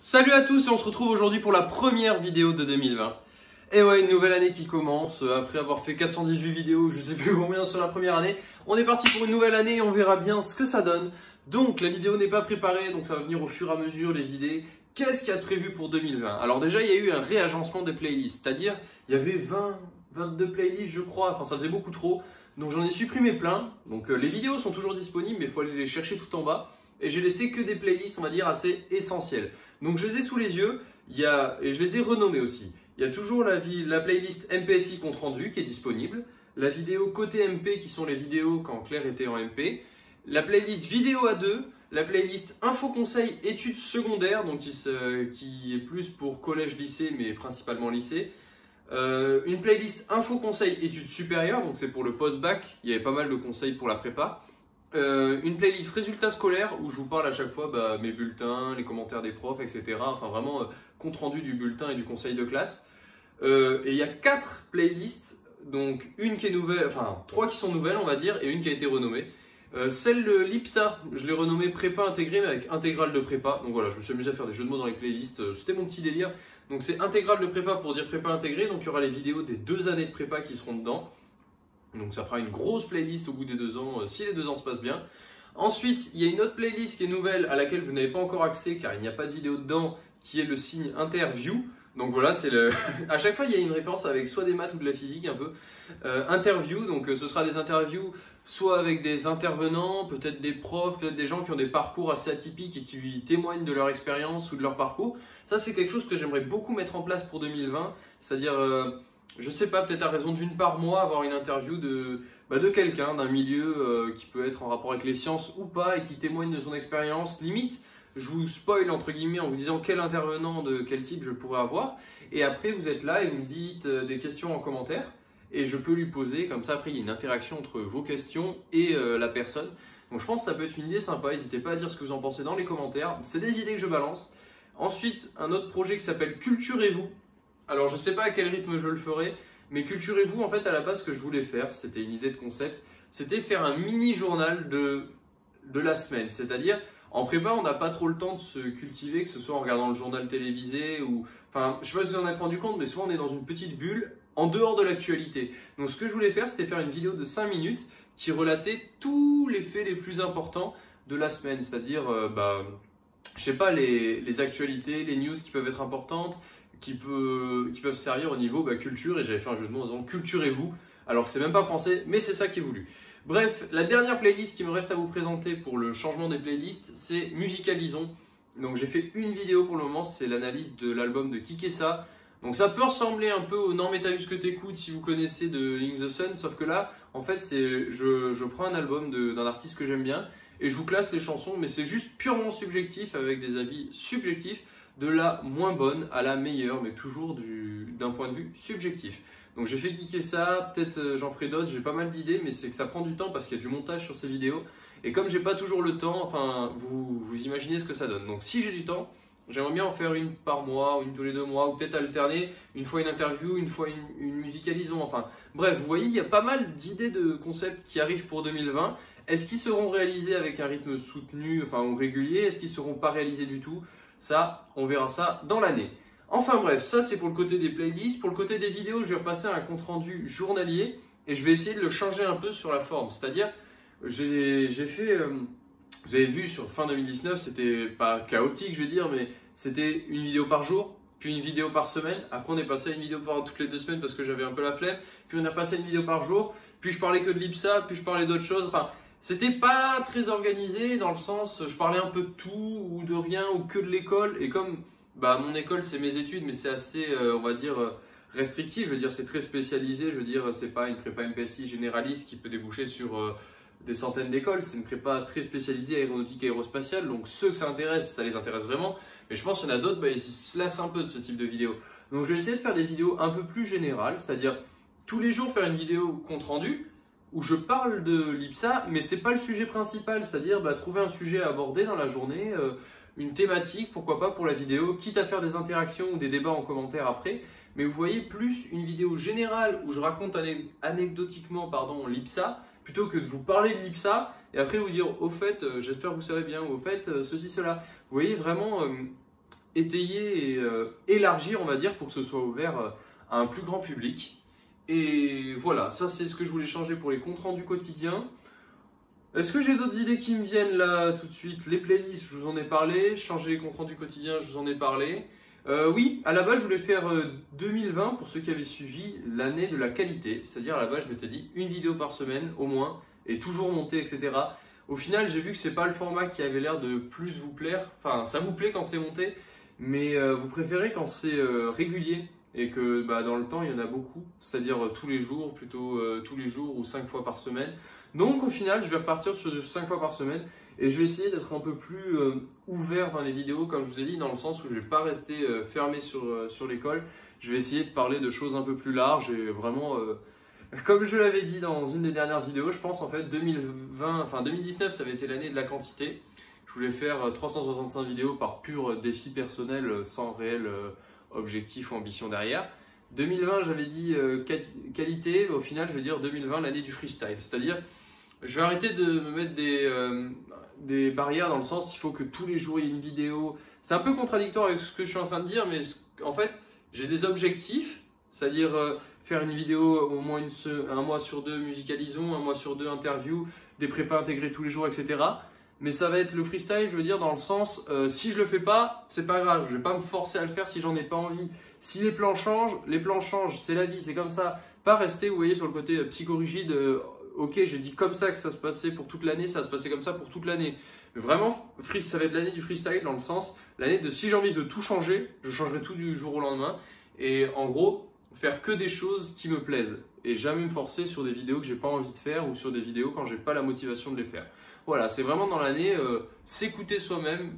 Salut à tous et on se retrouve aujourd'hui pour la première vidéo de 2020. Et ouais, une nouvelle année qui commence, après avoir fait 418 vidéos, je sais plus combien sur la première année. On est parti pour une nouvelle année et on verra bien ce que ça donne. Donc la vidéo n'est pas préparée, donc ça va venir au fur et à mesure les idées. Qu'est-ce qu'il y a de prévu pour 2020? Alors déjà, il y a eu un réagencement des playlists, c'est-à-dire il y avait 22 playlists je crois, enfin ça faisait beaucoup trop. Donc j'en ai supprimé plein, donc les vidéos sont toujours disponibles mais il faut aller les chercher tout en bas. Et j'ai laissé que des playlists, on va dire, assez essentielles. Donc je les ai sous les yeux, et je les ai renommées aussi. Il y a toujours la playlist MPSI compte rendu qui est disponible, la vidéo côté MP qui sont les vidéos quand Claire était en MP, la playlist vidéo à 2, la playlist info conseil études secondaires, donc qui est plus pour collège-lycée mais principalement lycée, une playlist info conseil études supérieures, donc c'est pour le post-bac, il y avait pas mal de conseils pour la prépa. Une playlist résultats scolaires où je vous parle à chaque fois mes bulletins, les commentaires des profs, etc. Enfin vraiment compte rendu du bulletin et du conseil de classe. Et il y a 4 playlists, donc une qui est nouvelle, enfin 3 qui sont nouvelles on va dire et une qui a été renommée. Celle de l'IPSA, je l'ai renommée prépa intégrée mais avec intégrale de prépa. Donc voilà, je me suis amusé à faire des jeux de mots dans les playlists, c'était mon petit délire. Donc c'est intégrale de prépa pour dire prépa intégrée, donc il y aura les vidéos des 2 années de prépa qui seront dedans. Donc ça fera une grosse playlist au bout des 2 ans, si les 2 ans se passent bien. Ensuite, il y a une autre playlist qui est nouvelle à laquelle vous n'avez pas encore accès car il n'y a pas de vidéo dedans, qui est le signe interview. Donc voilà, c'est le. À chaque fois, il y a une référence avec soit des maths ou de la physique un peu. Interview, donc ce sera des interviews soit avec des intervenants, peut-être des profs, peut-être des gens qui ont des parcours assez atypiques et qui témoignent de leur expérience ou de leur parcours. Ça, c'est quelque chose que j'aimerais beaucoup mettre en place pour 2020, c'est-à-dire. Je sais pas, peut-être à raison d'une par mois, avoir une interview de quelqu'un, d'un milieu qui peut être en rapport avec les sciences ou pas et qui témoigne de son expérience. Limite, je vous spoil entre guillemets en vous disant quel intervenant de quel type je pourrais avoir. Et après, vous êtes là et vous me dites des questions en commentaire et je peux lui poser. Comme ça, après, il y a une interaction entre vos questions et la personne. Donc je pense que ça peut être une idée sympa. N'hésitez pas à dire ce que vous en pensez dans les commentaires. C'est des idées que je balance. Ensuite, un autre projet qui s'appelle Culturez-vous. Alors je ne sais pas à quel rythme je le ferai, mais culturez-vous, en fait à la base ce que je voulais faire, c'était une idée de concept, c'était faire un mini journal de la semaine. C'est-à-dire en prépa on n'a pas trop le temps de se cultiver, que ce soit en regardant le journal télévisé ou... Enfin je ne sais pas si vous en êtes rendu compte, mais souvent on est dans une petite bulle en dehors de l'actualité. Donc ce que je voulais faire c'était faire une vidéo de 5 minutes qui relatait tous les faits les plus importants de la semaine. C'est-à-dire, je sais pas, les actualités, les news qui peuvent être importantes, qui peuvent servir au niveau culture, et j'avais fait un jeu de mots en disant culturez-vous, alors que c'est même pas français, mais c'est ça qui est voulu. Bref, la dernière playlist qui me reste à vous présenter pour le changement des playlists, c'est Musicalisons. Donc j'ai fait une vidéo pour le moment, c'est l'analyse de l'album de Kikessa. Donc ça peut ressembler un peu au Non mais t'as vu ce que t'écoutes si vous connaissez de Link the Sun, sauf que là, en fait, je prends un album d'un artiste que j'aime bien, et je vous classe les chansons, mais c'est juste purement subjectif, avec des avis subjectifs, de la moins bonne à la meilleure, mais toujours d'un point de vue subjectif. Donc j'ai fait cliquer ça, peut-être j'en ferai d'autres, j'ai pas mal d'idées, mais c'est que ça prend du temps parce qu'il y a du montage sur ces vidéos. Et comme j'ai pas toujours le temps, enfin, vous imaginez ce que ça donne. Donc si j'ai du temps, j'aimerais bien en faire une par mois, ou une tous les 2 mois, ou peut-être alterner, une fois une interview, une fois une musicalisons, enfin. Bref, vous voyez, il y a pas mal d'idées de concepts qui arrivent pour 2020. Est-ce qu'ils seront réalisés avec un rythme soutenu, enfin, ou régulier? Est-ce qu'ils seront pas réalisés du tout? Ça, on verra ça dans l'année. Enfin bref, ça c'est pour le côté des playlists. Pour le côté des vidéos, je vais repasser à un compte rendu journalier et je vais essayer de le changer un peu sur la forme. C'est-à-dire, j'ai fait, vous avez vu sur fin 2019, c'était pas chaotique je vais dire, mais c'était une vidéo par jour, puis une vidéo par semaine. Après on est passé à une vidéo toutes les 2 semaines parce que j'avais un peu la flemme. Puis on a passé à une vidéo par jour, puis je parlais que de l'IPSA, puis je parlais d'autres choses. Enfin, c'était pas très organisé dans le sens, je parlais un peu de tout ou de rien ou que de l'école. Et comme mon école c'est mes études, mais c'est assez, on va dire, restrictif. Je veux dire, c'est très spécialisé. Je veux dire, c'est pas une prépa MPSI généraliste qui peut déboucher sur des centaines d'écoles. C'est une prépa très spécialisée aéronautique et aérospatiale. Donc ceux que ça intéresse, ça les intéresse vraiment. Mais je pense qu'il y en a d'autres, ils se lassent un peu de ce type de vidéo. Donc je vais essayer de faire des vidéos un peu plus générales, c'est-à-dire tous les jours faire une vidéo compte rendu où je parle de l'IPSA, mais c'est pas le sujet principal, c'est-à-dire trouver un sujet à aborder dans la journée, une thématique, pourquoi pas pour la vidéo, quitte à faire des interactions ou des débats en commentaire après, mais vous voyez plus une vidéo générale où je raconte anecdotiquement l'IPSA, plutôt que de vous parler de l'IPSA et après vous dire au fait, j'espère que vous savez bien, ou au fait, ceci, cela. Vous voyez vraiment étayer et élargir, on va dire, pour que ce soit ouvert à un plus grand public. Et voilà, ça c'est ce que je voulais changer pour les comptes rendus quotidiens. Est-ce que j'ai d'autres idées qui me viennent là tout de suite? Les playlists, je vous en ai parlé. Changer les comptes rendus quotidiens, je vous en ai parlé. Oui, à la base, je voulais faire 2020, pour ceux qui avaient suivi, l'année de la qualité. C'est-à-dire, à la base, je m'étais dit une vidéo par semaine, au moins, et toujours monter, etc. Au final, j'ai vu que c'est pas le format qui avait l'air de plus vous plaire. Enfin, ça vous plaît quand c'est monté, mais vous préférez quand c'est régulier et que dans le temps, il y en a beaucoup. C'est-à-dire tous les jours, plutôt tous les jours ou 5 fois par semaine. Donc, au final, je vais repartir sur du 5 fois par semaine. Et je vais essayer d'être un peu plus ouvert dans les vidéos, comme je vous ai dit, dans le sens où je ne vais pas rester fermé sur l'école. Je vais essayer de parler de choses un peu plus larges et vraiment, comme je l'avais dit dans une des dernières vidéos, je pense en fait 2019, ça avait été l'année de la quantité. Je voulais faire 365 vidéos par pur défi personnel, sans réel objectif ou ambition derrière. 2020, j'avais dit qualité, au final, je vais dire 2020, l'année du freestyle. C'est-à-dire, je vais arrêter de me mettre des barrières dans le sens il faut que tous les jours il y ait une vidéo. C'est un peu contradictoire avec ce que je suis en train de dire, mais en fait, j'ai des objectifs, c'est-à-dire faire une vidéo au moins un mois sur 2, musicalisons, un mois sur 2, interview, des prépas intégrés tous les jours, etc. Mais ça va être le freestyle, je veux dire, dans le sens, si je le fais pas, c'est pas grave, je vais pas me forcer à le faire si j'en ai pas envie. Si les plans changent, c'est la vie, c'est comme ça. Pas rester, vous voyez, sur le côté psychorigide. Ok, j'ai dit comme ça que ça se passait pour toute l'année, ça va se passer comme ça pour toute l'année. Mais vraiment, ça va être l'année du freestyle dans le sens, l'année de si j'ai envie de tout changer, je changerai tout du jour au lendemain. Et en gros, faire que des choses qui me plaisent. Et jamais me forcer sur des vidéos que j'ai pas envie de faire ou sur des vidéos quand j'ai pas la motivation de les faire. Voilà, c'est vraiment dans l'année, s'écouter soi-même.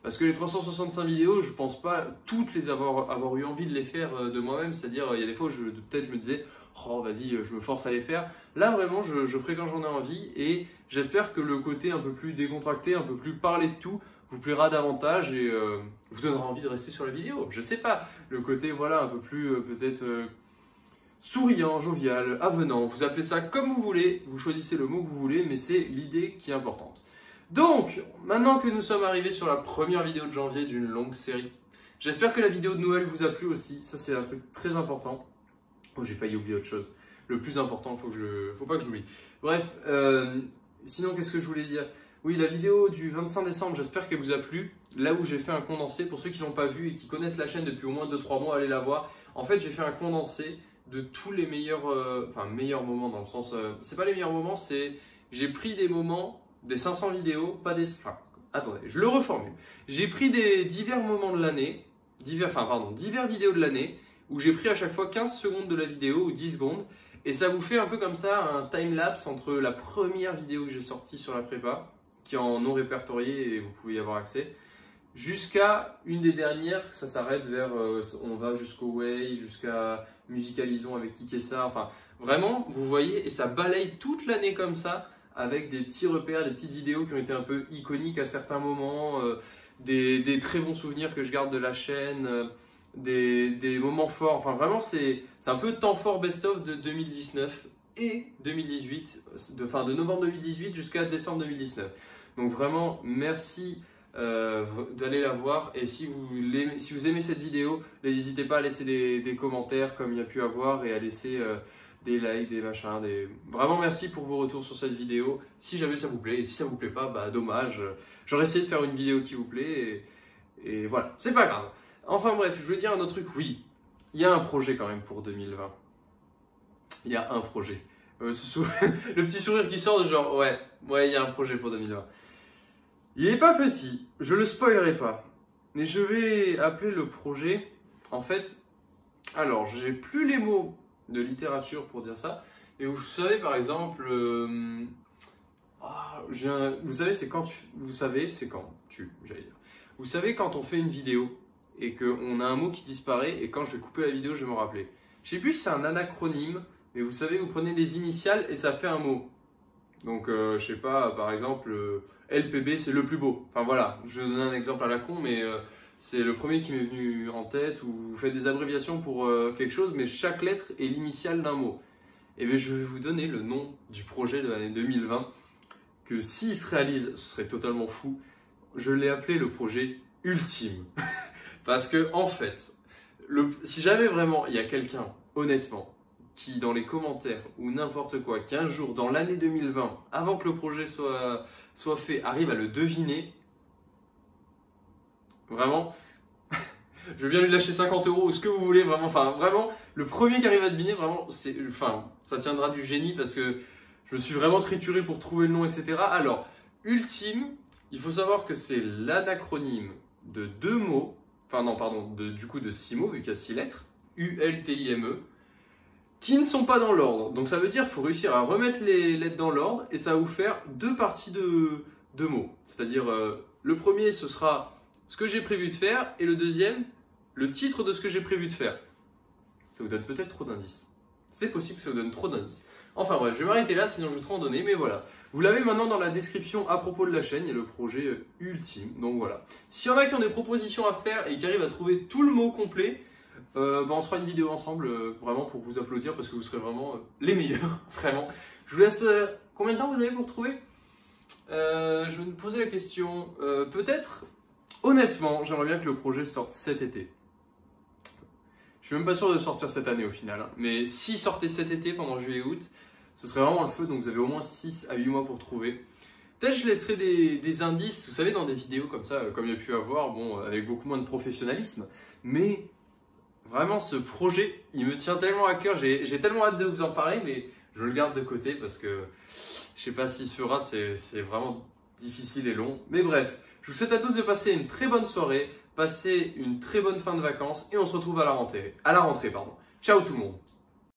Parce que les 365 vidéos, je pense pas toutes les avoir eu envie de les faire de moi-même. C'est-à-dire, il y a des fois où peut-être je me disais, oh vas-y, je me force à les faire. Là vraiment, je ferai quand j'en ai envie et j'espère que le côté un peu plus décontracté, un peu plus parler de tout, vous plaira davantage et vous donnera envie de rester sur la vidéo. Je sais pas, le côté voilà un peu plus peut-être souriant, jovial, avenant, vous appelez ça comme vous voulez, vous choisissez le mot que vous voulez, mais c'est l'idée qui est importante. Donc, maintenant que nous sommes arrivés sur la première vidéo de janvier d'une longue série, j'espère que la vidéo de Noël vous a plu aussi, ça c'est un truc très important. Oh, j'ai failli oublier autre chose. Le plus important, faut pas que je l'oublie. Bref, sinon, qu'est-ce que je voulais dire? Oui, la vidéo du 25 décembre, j'espère qu'elle vous a plu. Là où j'ai fait un condensé, pour ceux qui l'ont pas vu et qui connaissent la chaîne depuis au moins 2-3 mois, allez la voir. En fait, j'ai fait un condensé de tous les meilleurs, meilleurs moments dans le sens, c'est pas les meilleurs moments, c'est j'ai pris des moments des 500 vidéos, pas des, attendez, je le reformule. J'ai pris des divers moments de l'année, divers vidéos de l'année, où j'ai pris à chaque fois 15 secondes de la vidéo ou 10 secondes et ça vous fait un peu comme ça un time-lapse entre la première vidéo que j'ai sortie sur la prépa, qui est en non répertorié et vous pouvez y avoir accès, jusqu'à une des dernières, ça s'arrête vers, on va jusqu'au Way, jusqu'à Musicalisons avec Kikessa, enfin vraiment, vous voyez, et ça balaye toute l'année comme ça, avec des petits repères, des petites vidéos qui ont été un peu iconiques à certains moments, des très bons souvenirs que je garde de la chaîne, des moments forts, enfin vraiment c'est un peu temps fort best-of de 2019 et 2018, de novembre 2018 jusqu'à décembre 2019. Donc vraiment merci d'aller la voir et si vous aimez cette vidéo, n'hésitez pas à laisser des commentaires comme il y a pu avoir et à laisser des likes, des machins, Vraiment merci pour vos retours sur cette vidéo, si jamais ça vous plaît, et si ça vous plaît pas, bah dommage, j'aurais essayé de faire une vidéo qui vous plaît et voilà, c'est pas grave. Enfin bref, je veux dire un autre truc, oui, il y a un projet quand même pour 2020. Il y a un projet. Le petit sourire qui sort de genre, ouais, il y a un projet pour 2020. Il n'est pas petit, je le spoilerai pas, mais je vais appeler le projet, en fait, alors j'ai plus les mots de littérature pour dire ça, mais vous savez par exemple, vous savez c'est quand vous savez quand on fait une vidéo et qu'on a un mot qui disparaît et quand je vais couper la vidéo je vais m'en rappeler. Je sais plus si c'est un anacronyme, mais vous savez vous prenez les initiales et ça fait un mot. Donc je sais pas, par exemple LPB c'est le plus beau. Enfin voilà, je donne un exemple à la con, mais c'est le premier qui m'est venu en tête, où vous faites des abréviations pour quelque chose, mais chaque lettre est l'initiale d'un mot. Et bien je vais vous donner le nom du projet de l'année 2020, que s'il se réalise, ce serait totalement fou. Je l'ai appelé le projet ultime. Parce que, en fait, si jamais vraiment il y a quelqu'un, honnêtement, qui dans les commentaires ou n'importe quoi, qui un jour dans l'année 2020, avant que le projet soit fait, arrive à le deviner, vraiment, je veux bien lui lâcher 50 € ou ce que vous voulez, vraiment, enfin, vraiment, le premier qui arrive à deviner, vraiment, ça tiendra du génie parce que je me suis vraiment trituré pour trouver le nom, etc. Alors, Ultime, il faut savoir que c'est l'anacronyme de 2 mots, enfin non, pardon, du coup de 6 mots, vu qu'il y a 6 lettres, U-L-T-I-M-E, qui ne sont pas dans l'ordre. Donc ça veut dire qu'il faut réussir à remettre les lettres dans l'ordre et ça va vous faire 2 parties de mots. C'est-à-dire, le premier, ce sera ce que j'ai prévu de faire et le deuxième, le titre de ce que j'ai prévu de faire. Ça vous donne peut-être trop d'indices. C'est possible que ça vous donne trop d'indices. Enfin bref, je vais m'arrêter là, sinon je vais trop en donner, mais voilà. Vous l'avez maintenant dans la description à propos de la chaîne, il y a le projet Ultime, donc voilà. S'il y en a qui ont des propositions à faire et qui arrivent à trouver tout le mot complet, on se fera une vidéo ensemble, vraiment pour vous applaudir, parce que vous serez vraiment les meilleurs, vraiment. Je vous laisse, combien de temps vous avez pour trouver je vais me poser la question, peut-être, honnêtement, j'aimerais bien que le projet sorte cet été. Je suis même pas sûr de sortir cette année au final, hein. Mais s'il sortait cet été pendant juillet-août, ce serait vraiment le feu, donc vous avez au moins 6 à 8 mois pour trouver. Peut-être je laisserai des indices, vous savez, dans des vidéos comme ça, comme il y a pu avoir, bon, avec beaucoup moins de professionnalisme, mais vraiment ce projet, il me tient tellement à cœur, j'ai tellement hâte de vous en parler, mais je le garde de côté parce que je sais pas s'il se fera, c'est vraiment difficile et long. Mais bref, je vous souhaite à tous de passer une très bonne soirée, passer une très bonne fin de vacances et on se retrouve à la rentrée. Ciao tout le monde.